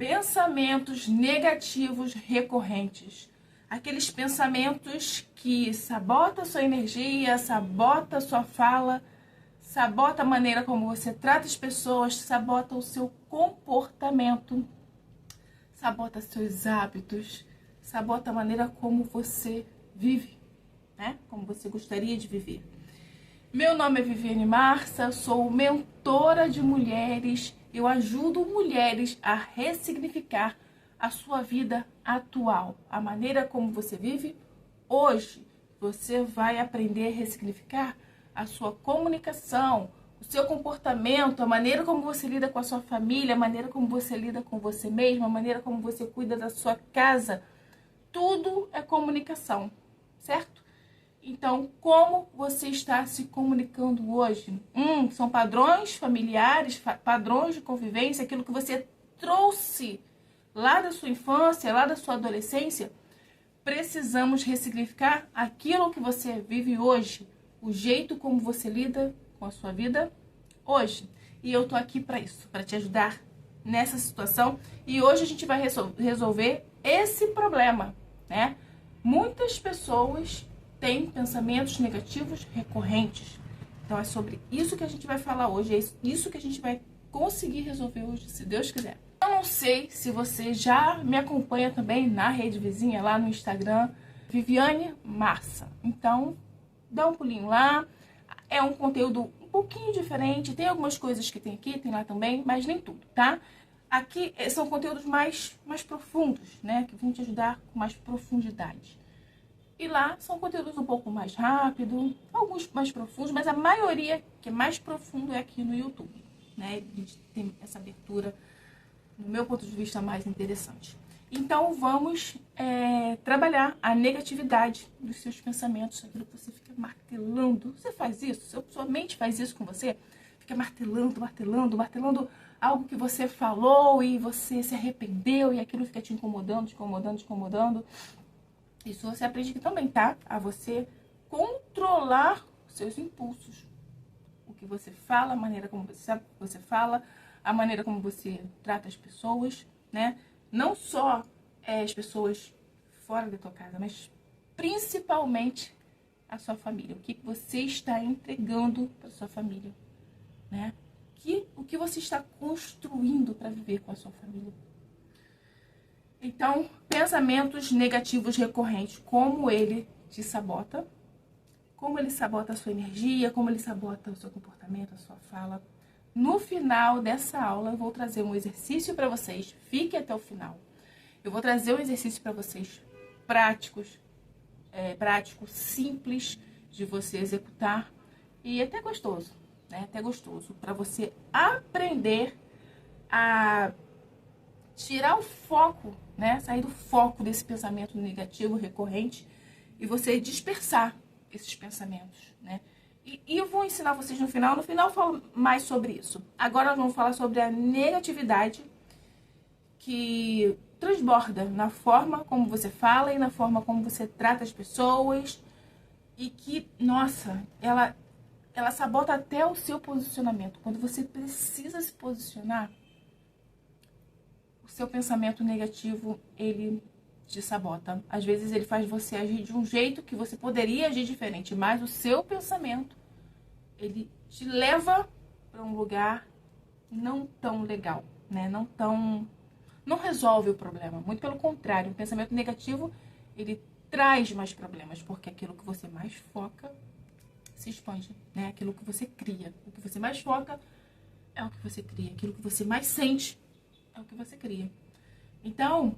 Pensamentos negativos recorrentes. Aqueles pensamentos que sabotam a sua energia, sabota a sua fala, sabota a maneira como você trata as pessoas, sabota o seu comportamento, sabota seus hábitos, sabota a maneira como você vive, né? Como você gostaria de viver. Meu nome é Viviane Marça, sou mentora de mulheres. Eu ajudo mulheres a ressignificar a sua vida atual, a maneira como você vive hoje. Você vai aprender a ressignificar a sua comunicação, o seu comportamento, a maneira como você lida com a sua família, a maneira como você lida com você mesmo, a maneira como você cuida da sua casa. Tudo é comunicação, certo? Então, como você está se comunicando hoje? São padrões familiares, padrões de convivência, aquilo que você trouxe lá da sua infância, lá da sua adolescência. Precisamos ressignificar aquilo que você vive hoje, o jeito como você lida com a sua vida hoje. E eu tô aqui para isso, para te ajudar nessa situação. E hoje a gente vai resolver esse problema, né? Muitas pessoas têm pensamentos negativos recorrentes. Então é sobre isso que a gente vai falar hoje, é isso que a gente vai conseguir resolver hoje, se Deus quiser. Eu não sei se você já me acompanha também na rede vizinha, lá no Instagram, Viviane Marça. Então, dá um pulinho lá. É um conteúdo um pouquinho diferente. Tem algumas coisas que tem aqui, tem lá também, mas nem tudo, tá? Aqui são conteúdos mais profundos, né? Que vão te ajudar com mais profundidade. E lá são conteúdos um pouco mais rápido, alguns mais profundos, mas a maioria que é mais profundo é aqui no YouTube, né? A gente tem essa abertura, no meu ponto de vista, mais interessante. Então vamos trabalhar a negatividade dos seus pensamentos, aquilo que você fica martelando. Você faz isso? Sua mente faz isso com você? Fica martelando algo que você falou e você se arrependeu e aquilo fica te incomodando. Isso você aprende aqui também, tá? A você controlar os seus impulsos. O que você fala, a maneira como você fala, a maneira como você trata as pessoas, né? Não só as pessoas fora da tua casa, mas principalmente a sua família. O que você está entregando para sua família, né? O que você está construindo para viver com a sua família. Então, pensamentos negativos recorrentes, como ele te sabota, como ele sabota a sua energia, como ele sabota o seu comportamento, a sua fala. No final dessa aula, eu vou trazer um exercício para vocês. Fique até o final. Eu vou trazer um exercício para vocês prático, simples de você executar e até gostoso, né? Até gostoso, para você aprender a tirar o foco, né? Sair do foco desse pensamento negativo recorrente e você dispersar esses pensamentos, né? E eu vou ensinar vocês no final eu falo mais sobre isso. Agora nós vamos falar sobre a negatividade que transborda na forma como você fala e na forma como você trata as pessoas e que, nossa, ela sabota até o seu posicionamento. Quando você precisa se posicionar, o seu pensamento negativo, ele te sabota. Às vezes ele faz você agir de um jeito que você poderia agir diferente, mas o seu pensamento, ele te leva para um lugar não tão legal, né? Não resolve o problema. Muito pelo contrário, o pensamento negativo, ele traz mais problemas, porque aquilo que você mais foca se expande, né? Aquilo que você cria. O que você mais foca é o que você cria. Aquilo que você mais sente é o que você cria. Então,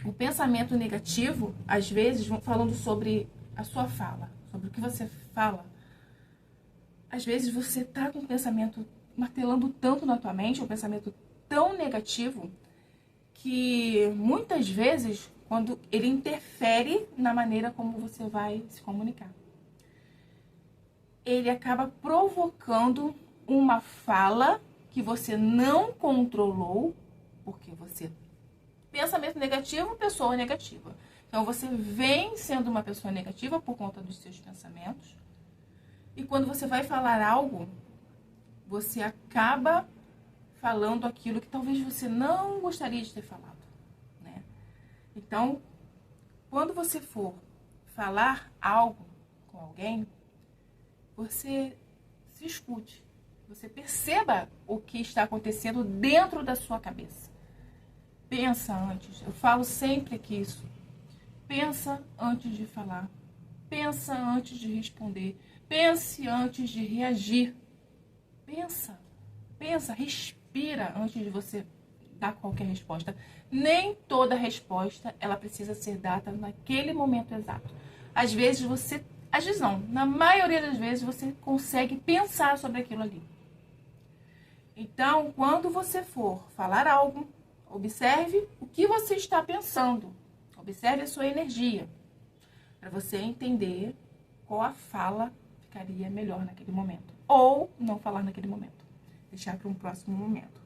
o pensamento negativo, às vezes, falando sobre a sua fala, sobre o que você fala, às vezes você tá com um pensamento martelando tanto na tua mente, um pensamento tão negativo, que muitas vezes, quando ele interfere na maneira como você vai se comunicar, ele acaba provocando uma fala que você não controlou, porque você... Pensamento negativo, pessoa negativa. Então, você vem sendo uma pessoa negativa por conta dos seus pensamentos. E quando você vai falar algo, você acaba falando aquilo que talvez você não gostaria de ter falado, né? Então, quando você for falar algo com alguém, você se escute, você perceba o que está acontecendo dentro da sua cabeça. Pensa antes, eu falo sempre que isso. Pensa antes de falar, pensa antes de responder, pense antes de reagir. Pensa, respira antes de você dar qualquer resposta. Nem toda resposta ela precisa ser dada naquele momento exato. Às vezes não, na maioria das vezes você consegue pensar sobre aquilo ali. Então, quando você for falar algo, observe o que você está pensando. Observe a sua energia, para você entender qual a fala ficaria melhor naquele momento. Ou não falar naquele momento, deixar para um próximo momento.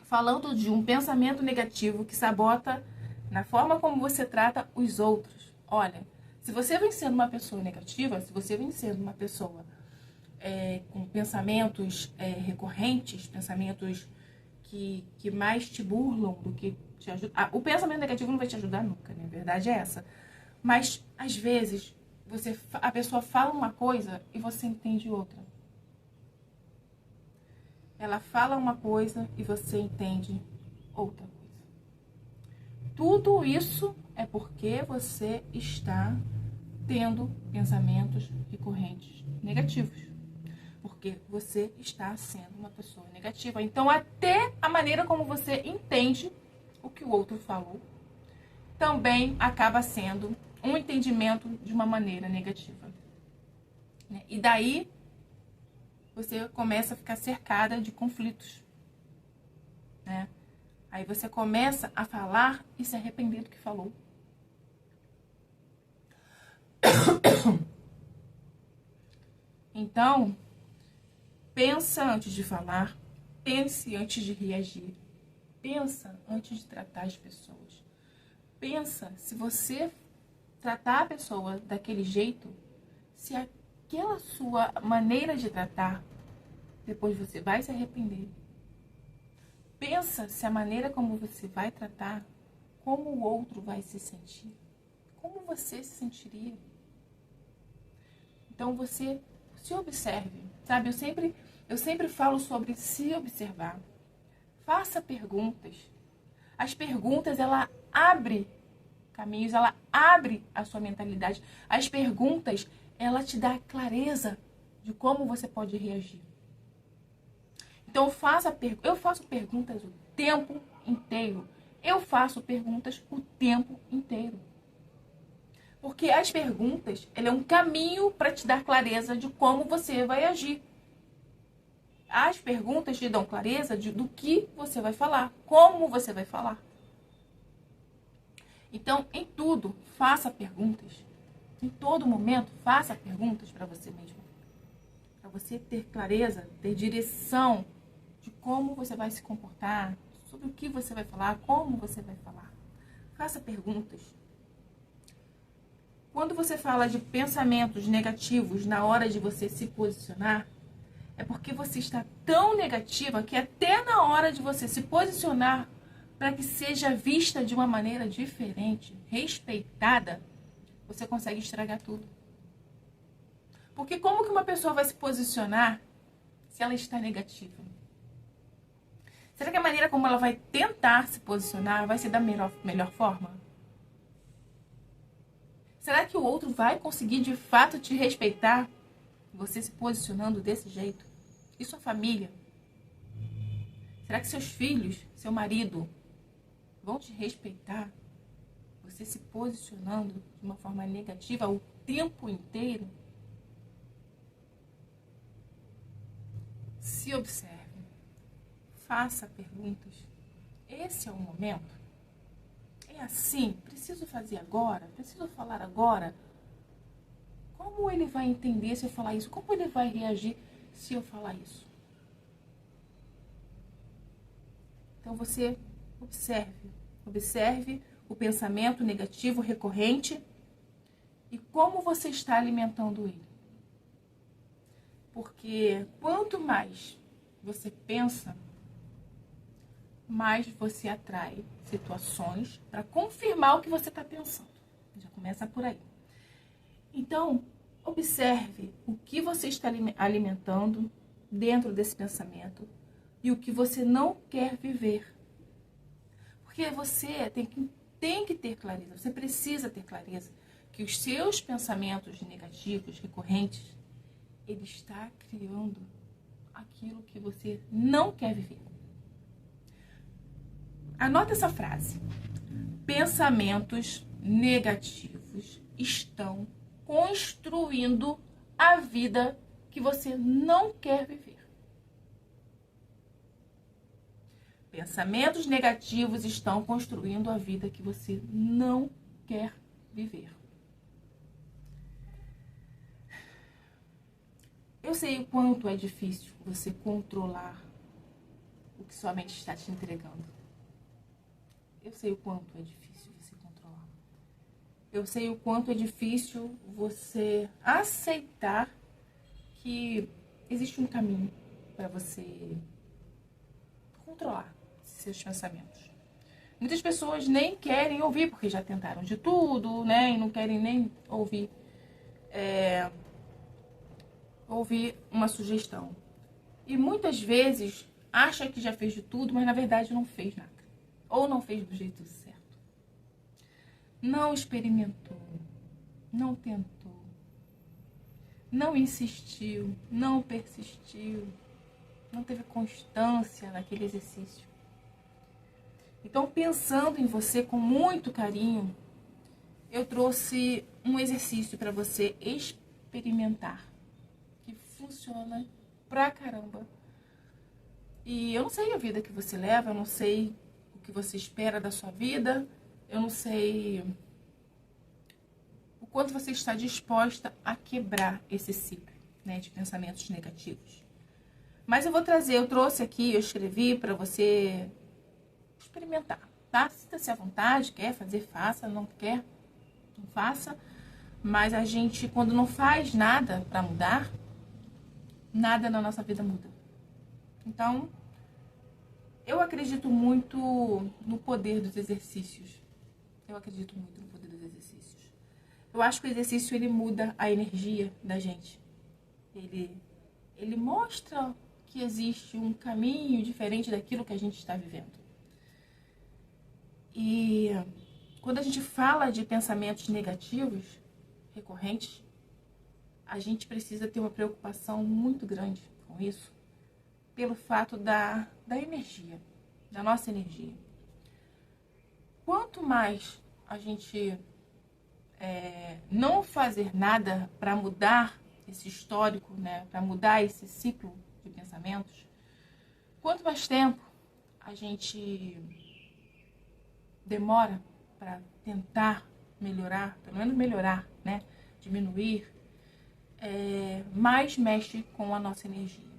Falando de um pensamento negativo que sabota na forma como você trata os outros. Olha, se você vem sendo uma pessoa negativa, se você vem sendo uma pessoa com pensamentos recorrentes, pensamentos que mais te burlam do que te ajudam. O pensamento negativo não vai te ajudar nunca, né? A verdade é essa. Mas, às vezes, a pessoa fala uma coisa e você entende outra. Ela fala uma coisa e você entende outra coisa. Tudo isso é porque você está tendo pensamentos recorrentes negativos. Porque você está sendo uma pessoa negativa. Então, até a maneira como você entende o que o outro falou, também acaba sendo um entendimento de uma maneira negativa. E daí, você começa a ficar cercada de conflitos. Né? Aí você começa a falar e se arrepender do que falou. Então, pensa antes de falar, pense antes de reagir, pensa antes de tratar as pessoas. Pensa se você tratar a pessoa daquele jeito, se aquela sua maneira de tratar, depois você vai se arrepender. Pensa se a maneira como você vai tratar, como o outro vai se sentir. Como você se sentiria? Então você se observe, sabe? Eu sempre falo sobre se observar. Faça perguntas. As perguntas, ela abre caminhos, ela abre a sua mentalidade. As perguntas, ela te dá clareza de como você pode reagir. Então eu faço perguntas o tempo inteiro. Eu faço perguntas o tempo inteiro. Porque as perguntas, ele é um caminho para te dar clareza de como você vai agir. As perguntas te dão clareza do que você vai falar, como você vai falar. Então, em tudo, faça perguntas. Em todo momento, faça perguntas para você mesmo. Para você ter clareza, ter direção de como você vai se comportar, sobre o que você vai falar, como você vai falar. Faça perguntas. Quando você fala de pensamentos negativos na hora de você se posicionar, é porque você está tão negativa que até na hora de você se posicionar para que seja vista de uma maneira diferente, respeitada, você consegue estragar tudo. Porque como que uma pessoa vai se posicionar se ela está negativa? Será que a maneira como ela vai tentar se posicionar vai ser da melhor forma? Será que o outro vai conseguir de fato te respeitar? Você se posicionando desse jeito? E sua família? Será que seus filhos, seu marido, vão te respeitar? Você se posicionando de uma forma negativa o tempo inteiro? Se observe. Faça perguntas. Esse é o momento? É assim? Preciso fazer agora? Preciso falar agora? Como ele vai entender se eu falar isso? Como ele vai reagir se eu falar isso? Então você observe o pensamento negativo recorrente e como você está alimentando ele. Porque quanto mais você pensa mais você atrai situações para confirmar o que você está pensando. Já começa por aí. Então, observe o que você está alimentando dentro desse pensamento e o que você não quer viver. Porque você tem que ter clareza, você precisa ter clareza que os seus pensamentos negativos, recorrentes, ele está criando aquilo que você não quer viver. Anota essa frase. Pensamentos negativos estão construindo a vida que você não quer viver. Pensamentos negativos estão construindo a vida que você não quer viver. Eu sei o quanto é difícil você controlar o que sua mente está te entregando. Eu sei o quanto é difícil você controlar. Eu sei o quanto é difícil você aceitar que existe um caminho para você controlar seus pensamentos. Muitas pessoas nem querem ouvir, porque já tentaram de tudo, né? E não querem nem ouvir uma sugestão. E muitas vezes acha que já fez de tudo, mas na verdade não fez nada. Ou não fez do jeito certo. Não experimentou. Não tentou. Não insistiu. Não persistiu. Não teve constância naquele exercício. Então, pensando em você com muito carinho, eu trouxe um exercício para você experimentar. Que funciona pra caramba. E eu não sei a vida que você leva, eu não sei o que você espera da sua vida, eu não sei o quanto você está disposta a quebrar esse ciclo, né, de pensamentos negativos. Mas eu trouxe aqui, eu escrevi para você experimentar, tá? Sinta-se à vontade, quer fazer, faça, não quer, não faça. Mas a gente, quando não faz nada para mudar, nada na nossa vida muda. Então, eu acredito muito no poder dos exercícios. Eu acredito muito no poder dos exercícios. Eu acho que o exercício, ele muda a energia da gente. Ele mostra que existe um caminho diferente daquilo que a gente está vivendo. E quando a gente fala de pensamentos negativos, recorrentes, a gente precisa ter uma preocupação muito grande com isso, pelo fato da energia, da nossa energia. Quanto mais a gente não fazer nada para mudar esse histórico, né, para mudar esse ciclo de pensamentos, quanto mais tempo a gente demora para tentar melhorar, pelo menos melhorar, né, diminuir, mais mexe com a nossa energia.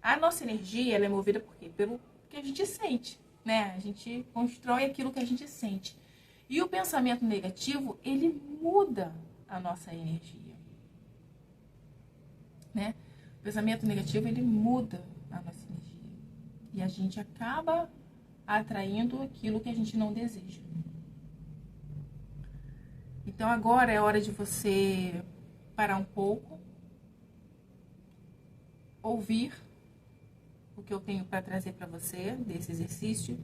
A nossa energia, ela é movida por quê? Pelo que a gente sente, né? A gente constrói aquilo que a gente sente. E o pensamento negativo, ele muda a nossa energia, né? O pensamento negativo, ele muda a nossa energia. E a gente acaba atraindo aquilo que a gente não deseja. Então agora é hora de você parar um pouco, ouvir o que eu tenho para trazer para você desse exercício,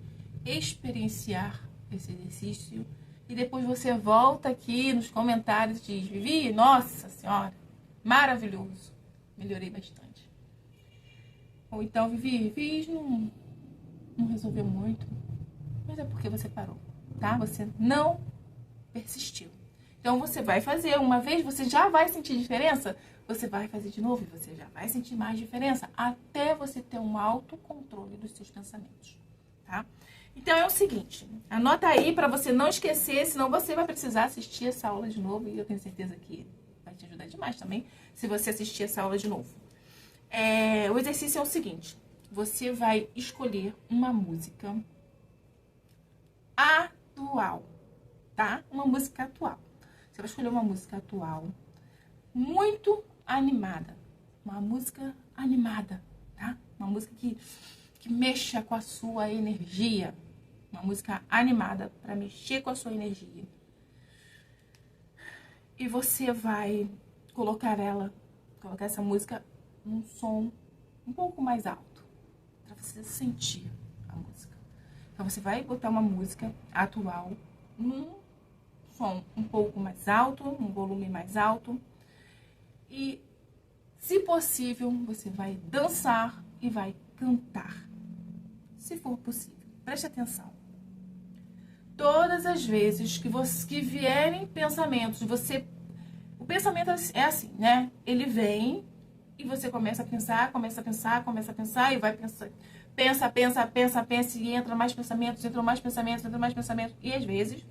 experienciar esse exercício e depois você volta aqui nos comentários e diz: Vivi, nossa senhora, maravilhoso, melhorei bastante. Ou então, Vivi, fiz, não resolveu muito, mas é porque você parou, tá? Você não persistiu. Então você vai fazer uma vez, você já vai sentir diferença, você vai fazer de novo e você já vai sentir mais diferença, até você ter um autocontrole dos seus pensamentos, tá? Então é o seguinte, anota aí para você não esquecer, senão você vai precisar assistir essa aula de novo e eu tenho certeza que vai te ajudar demais também se você assistir essa aula de novo. O exercício é o seguinte, você vai escolher uma música atual, tá? Uma música atual. Você vai escolher uma música atual, muito animada. Uma música animada, tá? Uma música que que mexa com a sua energia. Uma música animada para mexer com a sua energia. E você vai colocar essa música num som um pouco mais alto, para você sentir a música. Então você vai botar uma música atual num som um pouco mais alto, um volume mais alto. E, se possível, você vai dançar e vai cantar. Se for possível. Preste atenção. Todas as vezes que vierem pensamentos, o pensamento é assim, né? Ele vem e você começa a pensar, e vai pensa, e entra mais pensamentos, e às vezes,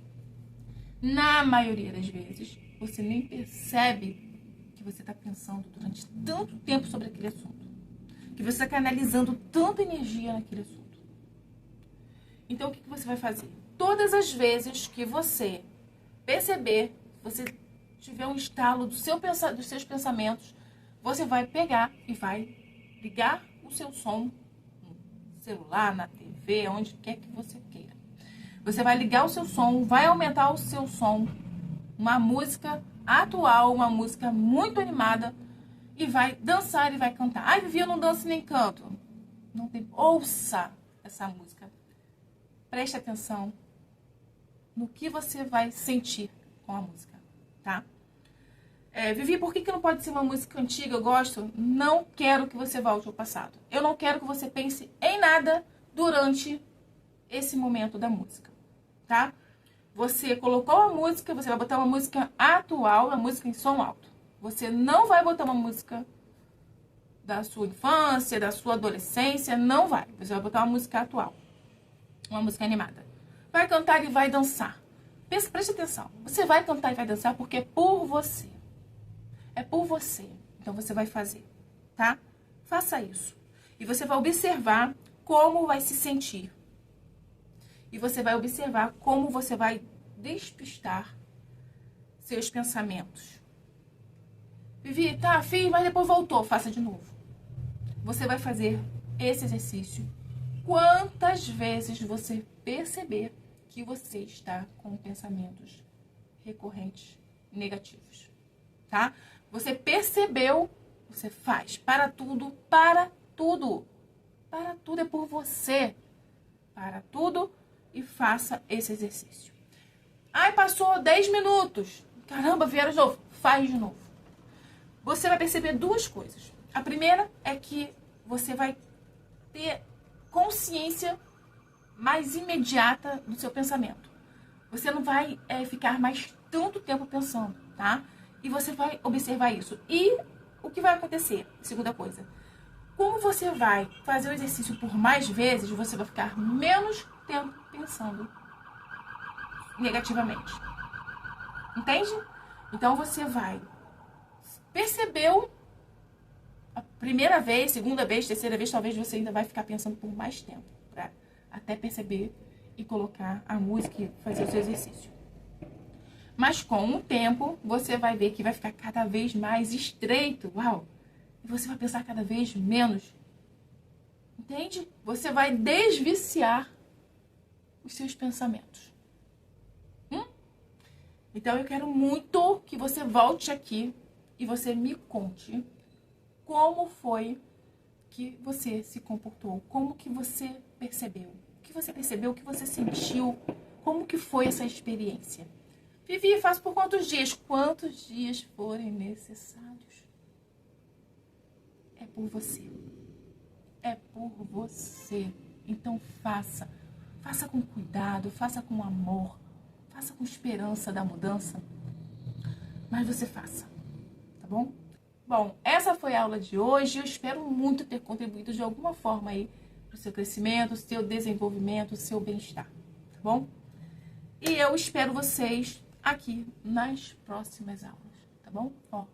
na maioria das vezes, você nem percebe que você está pensando durante tanto tempo sobre aquele assunto, que você está canalizando tanta energia naquele assunto. Então, o que você vai fazer? Todas as vezes que você perceber, você tiver um estalo dos seus pensamentos, você vai pegar e vai ligar o seu som no celular, na TV, onde quer que você queira. Você vai ligar o seu som, vai aumentar o seu som, uma música atual, uma música muito animada, e vai dançar e vai cantar. Ai, Vivi, eu não danço nem canto. Não tem... Ouça essa música. Preste atenção no que você vai sentir com a música, tá? Vivi, por que não pode ser uma música antiga? Eu gosto. Não quero que você volte ao passado. Eu não quero que você pense em nada durante esse momento da música, tá? Você colocou a música, você vai botar uma música atual, uma música em som alto. Você não vai botar uma música da sua infância, da sua adolescência, não vai. Você vai botar uma música atual, uma música animada. Vai cantar e vai dançar. Preste atenção. Você vai cantar e vai dançar porque é por você. É por você. Então você vai fazer, tá? Faça isso. E você vai observar como vai se sentir. E você vai observar como você vai despistar seus pensamentos. Vivi, tá, fiz, mas depois voltou. Faça de novo. Você vai fazer esse exercício quantas vezes você perceber que você está com pensamentos recorrentes negativos, tá? Você percebeu, você faz. Para tudo. Para tudo é por você. Para tudo e faça esse exercício. Ai, passou 10 minutos. Caramba, vieram de novo. Faz de novo. Você vai perceber duas coisas. A primeira é que você vai ter consciência mais imediata do seu pensamento. Você não vai ficar mais tanto tempo pensando, tá? E você vai observar isso. E o que vai acontecer? Segunda coisa. Como você vai fazer o exercício por mais vezes, você vai ficar menos tempo pensando negativamente. Entende? Então você vai... Percebeu a primeira vez, segunda vez, terceira vez, talvez você ainda vai ficar pensando por mais tempo, pra até perceber e colocar a música e fazer o seu exercício. Mas com o tempo, você vai ver que vai ficar cada vez mais estreito. Uau! E você vai pensar cada vez menos. Entende? Você vai desviciar os seus pensamentos. Então eu quero muito que você volte aqui e você me conte como foi que você se comportou, como que você percebeu, o que você sentiu, como que foi essa experiência. Vivi, faço por quantos dias? Quantos dias forem necessários. É por você. É por você. Então faça. Faça com cuidado, faça com amor, faça com esperança da mudança. Mas você faça, tá bom? Bom, essa foi a aula de hoje. Eu espero muito ter contribuído de alguma forma aí para o seu crescimento, seu desenvolvimento, seu bem-estar, tá bom? E eu espero vocês aqui nas próximas aulas, tá bom? Ó,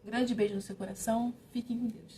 grande beijo no seu coração. Fiquem com Deus.